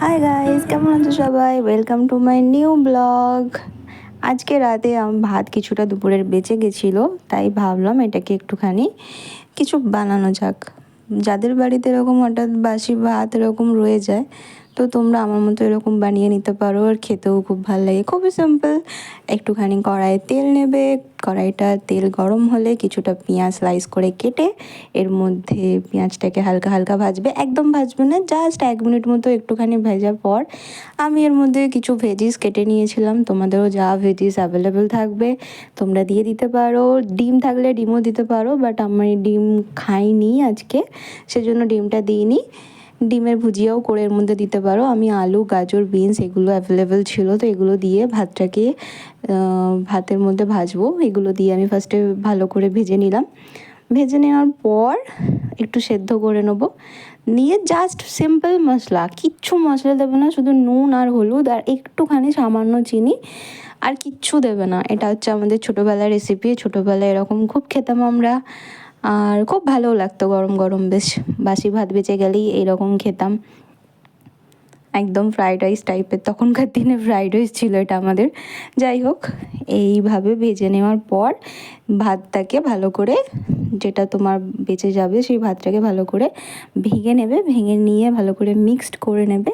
Hi guys, কেমন আছো সবাই? Welcome to my new blog. আজকে রাতে ভাত কিছুটা দুপুরের বেঁচে গেছিলো, তাই ভাবলাম এটাকে একটুখানি কিছু বানানো যাক। যাদের বাড়িতে এরকম হঠাৎ বাসি ভাত এরকম রয়ে যায়, তো তোমরা আমার মতো এরকম বানিয়ে নিতে পারো, আর খেতেও খুব ভালো লাগে। খুবই সিম্পল। একটুখানি কড়াইয়ে তেল নেবে, কড়াইটা তেল গরম হলে কিছুটা পেঁয়াজ স্লাইস করে কেটে এর মধ্যে পেঁয়াজটাকে হালকা হালকা ভাজবে, একদম ভাজবে না, জাস্ট 1 মিনিট মতো একটুখানি ভাজার পর আমি এর মধ্যে কিছু ভেজিস কেটে নিয়েছিলাম। তোমাদেরও যা ভেজিস অ্যাভেলেবেল থাকবে তোমরা দিয়ে দিতে পারো। ডিম থাকলে ডিমও দিতে পারো, বাট আমি ডিম খাইনি আজকে, সেজন্য ডিমটা দিইনি। ডিমের ভুজিয়াও করে এর মধ্যে দিতে পারো। আমি আলু, গাজর, বিনস এগুলো অ্যাভেলেবেল ছিল, তো এগুলো দিয়ে ভাতটাকে ভাতের মধ্যে ভাজবো। এগুলো দিয়ে আমি ফার্স্টে ভালো করে ভেজে নিলাম। ভেজে নেওয়ার পর একটু সেদ্ধ করে নেবো, নিয়ে জাস্ট সিম্পল মশলা, কিচ্ছু মশলা দেবে না, শুধু নুন আর হলুদ আর একটুখানি সামান্য চিনি, আর কিচ্ছু দেবে না। এটা হচ্ছে আমাদের ছোটোবেলার রেসিপি। ছোটোবেলায় এরকম খুব খেতাম আমরা, আর খুব ভালোও লাগতো। গরম গরম বেশ বাসি ভাত বেঁচে গেলেই এইরকম খেতাম, একদম ফ্রাইড রাইস টাইপের। তখনকার দিনে ফ্রাইড রাইস ছিল এটা আমাদের। যাই হোক, এইভাবে ভেজে নেওয়ার পর ভাতটাকে ভালো করে, যেটা তোমার বেঁচে যাবে সেই ভাতটাকে ভালো করে ভেঙে নেবে, ভেঙে নিয়ে ভালো করে মিক্সড করে নেবে।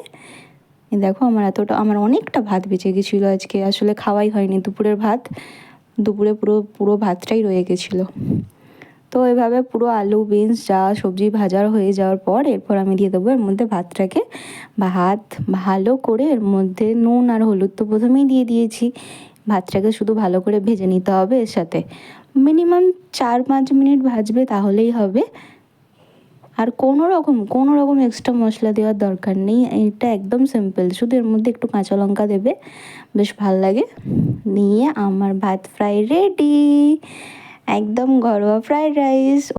দেখো আমার অনেকটা ভাত বেঁচে গেছিলো আজকে, আসলে খাওয়াই হয়নি দুপুরের ভাত। দুপুরে পুরো পুরো ভাতটাই রয়ে গেছিলো। তো এভাবে পুরো আলু, বিনস যা সবজি ভাজার হয়ে যাওয়ার পর এরপর আমি দিয়ে দেবো এর মধ্যে ভাতটাকে। ভাত ভালো করে এর মধ্যে নুন আর হলুদ তো প্রথমেই দিয়ে দিয়েছি। ভাতটাকে শুধু ভালো করে ভেজে নিতে হবে এর সাথে। মিনিমাম 4-5 মিনিট ভাজবে, তাহলেই হবে। আর কোনো রকম এক্সট্রা মশলা দেওয়ার দরকার নেই। এটা একদম সিম্পল, শুধু এর মধ্যে একটু কাঁচা লঙ্কা দেবে, বেশ ভাল লাগে। নিয়ে আমার ভাত ফ্রাই রেডি, একদম ঘরোয়া ফ্রাইড রাইস।